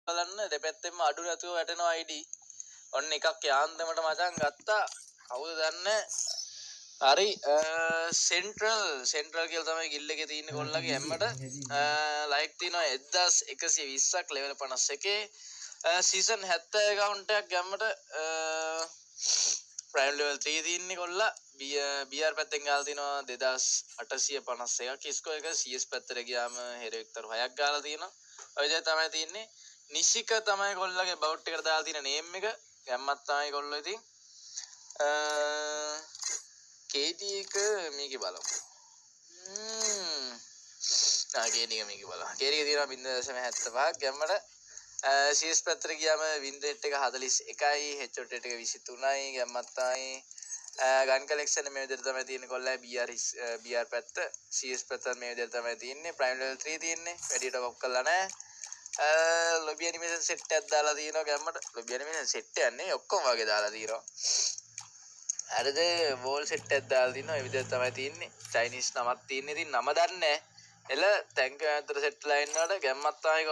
බලන්න දෙපැත්තෙම අඩු නැතුව වැටෙනවා ID. ඔන්න එකක් යාන්දමට මචං ගත්තා. කවුද දන්නේ? හරි සෙන්ට්‍රල් කියලා තමයි ගිල්ල එකේ තියෙන කොල්ලගේ හැම්මට ලයික් තියෙනවා 1120ක් ලෙවල් 51 සීසන් 70 account එකක් ගැම්මට ප්‍රයිම් ලෙවල් 3 තියෙන්නේ කොල්ලා BR පැත්තෙන් ගාලා තිනවා 2851ක් ස්කෝ එක CS පැත්තට ගියාම හෙරෙක්ටර් 6ක් ගාලා තියෙනවා ඔය විදිහට තමයි තියෙන්නේ නිශික තමයි කොල්ලගේ බවුට් එකට දාලා තියෙන නේම් එක ගැම්මත් තමයි කොල්ලෝ ඉතින් KD එක මේකේ බලමු KD එක මේකේ බලමු KD එක තියෙනවා 0.75ක් ගැම්මට CS පැත්තට ගියාම win rate එක 41යි headshot rate එක 23යි ගැම්මත් තමයි ගන් කලෙක්ෂන් මේ විදිහට තමයි තියෙන්නේ කොල්ලයි BR පැත්ත CS පැත්ත මේ විදිහට තමයි තියෙන්නේ prime level 3 තියෙන්නේ වැඩියට කොක් කරලා නැහැ lobby animation set එකක් දාලා තියෙනවා ගැම්මට lobby animation set එකක් නේ ඔක්කොම වගේ දාලා තියෙනවා හරිද wall set එකක් දාලා තියෙනවා මේ විදිහට තමයි තියෙන්නේ Chinese නමක් තියෙන්නේ ඉතින් නම දන්නේ නැහැ එල තැන්ක අතර සෙට්ලා ඉන්නවට ගැම්මත් තමයි